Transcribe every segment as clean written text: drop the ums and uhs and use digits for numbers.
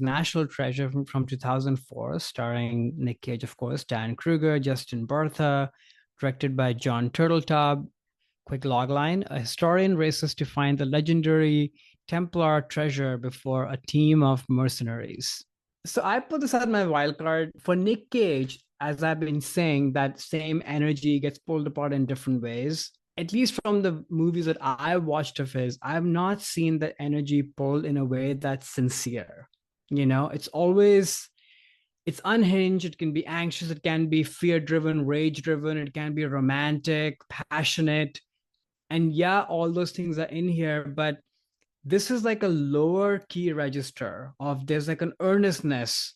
National Treasure from 2004, starring Nick Cage, of course, Dan Kruger, Justin Bartha, directed by John Turteltaub. Quick logline: a historian races to find the legendary Templar treasure before a team of mercenaries. So I put this as my wild card for Nick Cage. As I've been saying, that same energy gets pulled apart in different ways. At least from the movies that I watched of his, I've not seen that energy pulled in a way that's sincere. It's always it's unhinged. It can be anxious. It can be fear driven, rage driven. It can be romantic, passionate. And yeah, all those things are in here, but this is like a lower key register of there's like an earnestness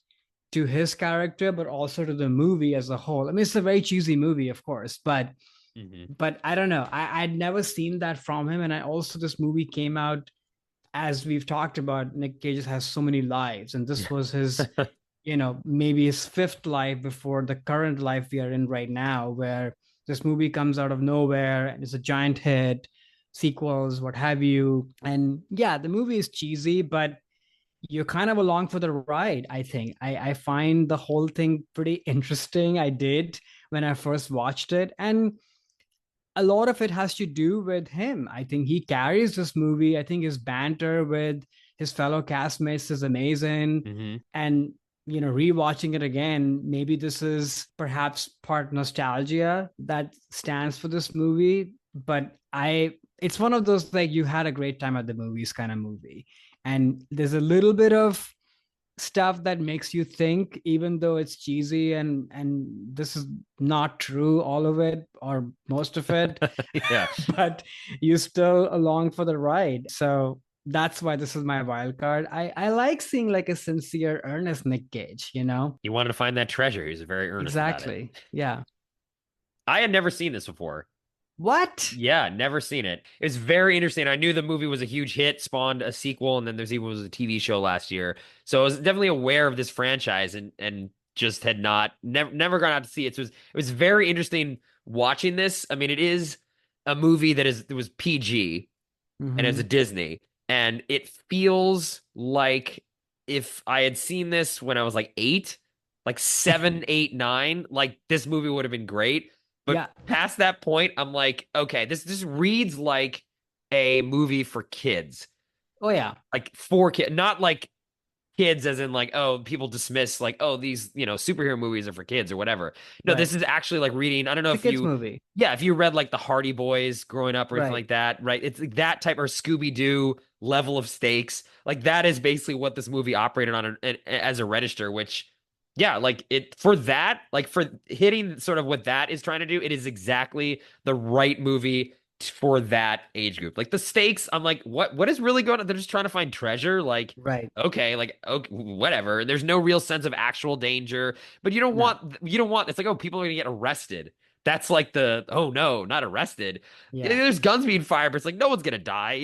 to his character, but also to the movie as a whole. I mean, it's a very cheesy movie, of course, but Hmm. but I don't know. I'd never seen that from him. And I also, this movie came out, as we've talked about, Nick Cage has so many lives, and this was his, maybe his fifth life before the current life we are in right now, where this movie comes out of nowhere and it's a giant hit, sequels, what have you. And yeah, the movie is cheesy, but you're kind of along for the ride, I think. I find the whole thing pretty interesting. I did when I first watched it. And a lot of it has to do with him. I think he carries this movie. I think his banter with his fellow castmates is amazing. Hmm. And, rewatching it again, maybe this is perhaps part nostalgia that stands for this movie. But it's one of those like you had a great time at the movies kind of movie. And there's a little bit of stuff that makes you think, even though it's cheesy, and this is not true, all of it or most of it. Yeah. But you still along for the ride. So that's why this is my wild card. I like seeing like a sincere, earnest Nick Cage. He wanted to find that treasure. He was very earnest about it. Exactly. Yeah. I had never seen this before. What? Yeah, never seen it. It's very interesting. I knew the movie was a huge hit, spawned a sequel, and then there's even was a TV show last year. So I was definitely aware of this franchise and just had not never gone out to see it. So it was very interesting watching this. I mean, it is a movie it was PG and it's a Hmm. Disney, and it feels like if I had seen this when I was like eight, like seven, eight, nine, like this movie would have been great. But Yeah. past that point, I'm like, okay, this reads like a movie for kids, Oh yeah. like for kids, not like kids as in like, oh, people dismiss like, oh, these, superhero movies are for kids or whatever. No, Right. this is actually like reading. I don't know It's a if kids you, movie. yeah, if you read like the Hardy Boys growing up or anything Right. like that, right? It's like that type or Scooby-Doo level of stakes. Like that is basically what this movie operated on as a register, which yeah, like it for that, like for hitting sort of what that is trying to do, it is exactly the right movie for that age group. Like the stakes, I'm like, what is really going on? They're just trying to find treasure. Like, Right. okay, like okay, whatever. There's no real sense of actual danger, but No. you don't want it's like, oh, people are gonna get arrested. That's like the oh no, not arrested. Yeah, Yeah. there's guns being fired, but it's like no one's gonna die.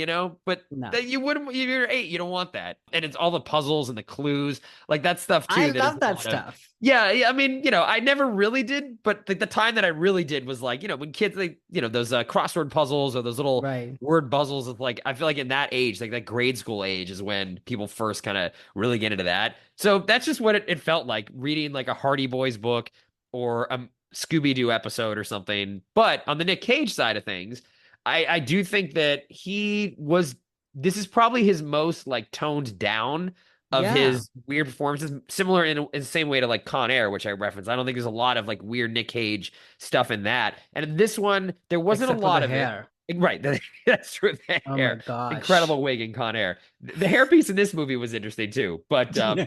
But No. that you wouldn't if you're eight, you don't want that. And it's all the puzzles and the clues, like that stuff I too. That is love a that lot of stuff. yeah, yeah, I mean, I never really did, but the time that I really did was like, when kids, like, those crossword puzzles or those little Right. word puzzles of like, I feel like in that age, like that grade school age is when people first kind of really get into that. So that's just what it felt like reading like a Hardy Boys book or a Scooby-Doo episode or something. But on the Nick Cage side of things, I do think that this is probably his most like toned down of Yeah. his weird performances, similar in the same way to like Con Air, which I referenced. I don't think there's a lot of like weird Nick Cage stuff in that. And in this one, there wasn't a Except for the lot of it. hair. Right, that's true. The Oh my hair, gosh. incredible wig in Con Air. The hairpiece in this movie was interesting too, but not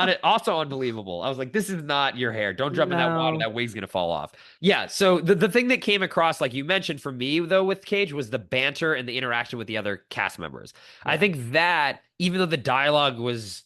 it. Also unbelievable. I was like, this is not your hair. Don't jump in that water. No. That wig's gonna fall off. Yeah. So the thing that came across, like you mentioned, for me though with Cage was the banter and the interaction with the other cast members. I Yeah. think that even though the dialogue was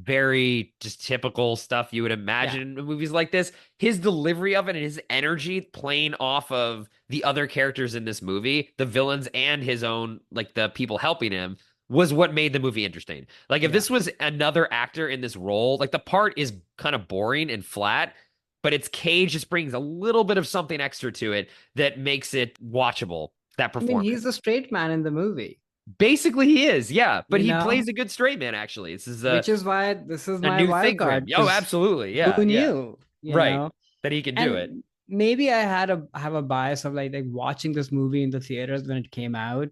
very just typical stuff you would Yeah. imagine in movies like this, his delivery of it and his energy playing off of the other characters in this movie, the villains and his own, like the people helping him, was what made the movie interesting. Like if Yeah. this was another actor in this role, like the part is kind of boring and flat, but it's Cage just brings a little bit of something extra to it that makes it watchable, that I mean, he's performance. the straight man in the movie. Basically, he is, yeah, but You he know, plays a good straight man. Actually, this is which is why this is a my new wild thing for him. card Oh, because absolutely, yeah, who yeah, knew, you right, know? that he can do it. And maybe have a bias of like watching this movie in the theaters when it came out,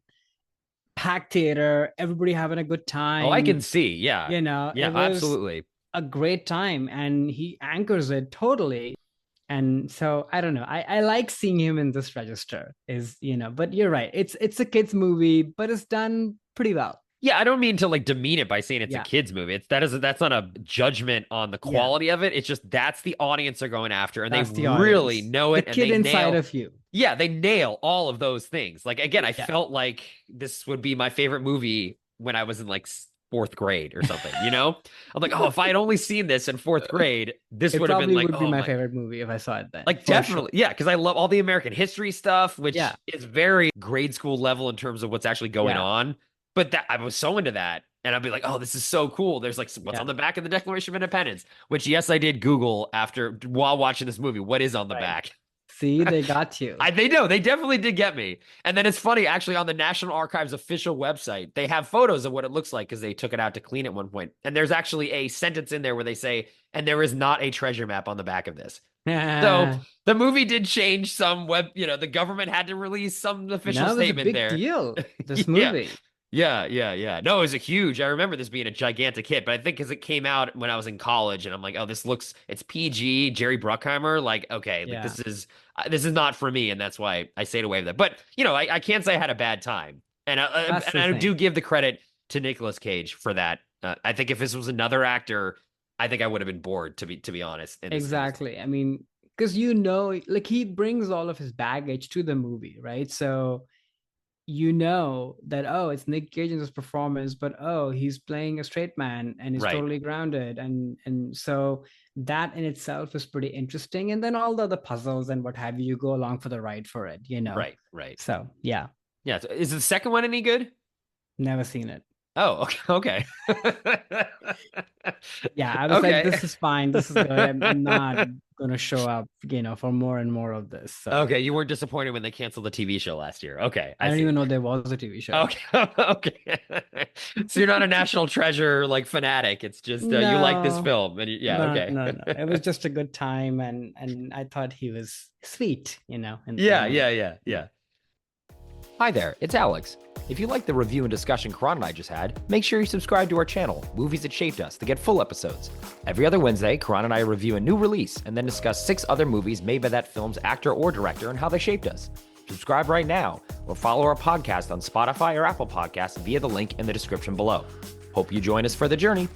packed theater, everybody having a good Oh, I time. can see, yeah, It yeah, was absolutely. a great time, and he anchors it totally. And so I don't know. I like seeing him in this register. But you're right. It's a kids movie, but it's done pretty well. Yeah, I don't mean to like demean it by saying it's a Yeah, kids movie. That's not a judgment on the yeah. quality of it. It's just that's the audience they're going after, and they That's the really audience. know The it, and kid inside of you. yeah, they nail all of those things. Like again, I Yeah. felt like this would be my favorite movie when I was in like fourth grade or something, you know? I'm like, oh, if I had only seen this in fourth grade, this It would have been probably like, would be oh my my, favorite movie if I saw it then, like for sure. definitely, yeah, because I love all the American history stuff, Yeah, which is very grade school level in terms of what's actually going yeah, on. But that I was so into that, and I'd be like, "Oh, this is so cool." There's like what's yeah. on the back of the Declaration of Independence, which yes, I did Google after while watching this movie. What is on the Right. back? See, they got you. They know they definitely did get me. And then it's funny, actually, on the National Archives official website, they have photos of what it looks like because they took it out to clean at one point. And there's actually a sentence in there where they say, "And there is not a treasure map on the back of this." So No, the movie did change some the government had to release some official it was a statement big there. deal. This Yeah. movie. Yeah. No, it was a huge. I remember this being a gigantic hit, but I think because it came out when I was in college, and I'm like, oh, it's PG, Jerry Bruckheimer. Like, okay, like Yeah, this is not for me, and that's why I stayed away with it. But I can't say I had a bad time, that's and the I do thing. give the credit to Nicolas Cage for that. I think if this was another actor, I think I would have been bored to be honest in this. Exactly. I mean, because like he brings all of his baggage to the movie, right? So that it's Nick Cage in this performance, but he's playing a straight man and he's Right, totally grounded, and so that in itself is pretty interesting. And then all the other puzzles and what have you go along for the ride for it. right. So yeah, Yeah. So is the second one any good? never seen it. Oh, okay. Yeah, I was like, Okay. this is fine, this is good. I'm not gonna show up, for more and more of this. So Okay, you weren't disappointed when they canceled the TV show last year. Okay, I I don't see. even know there was a TV show. Okay, okay. So you're not a national treasure like fanatic. It's just you like this No, film, and yeah, okay. no. It was just a good time, and I thought he was sweet, in the movie. Yeah. Hi there, it's Alex. If you like the review and discussion Karan and I just had, make sure you subscribe to our channel, Movies That Shaped Us, to get full episodes. Every other Wednesday, Karan and I review a new release and then discuss 6 other movies made by that film's actor or director and how they shaped us. Subscribe right now or follow our podcast on Spotify or Apple Podcasts via the link in the description below. Hope you join us for the journey.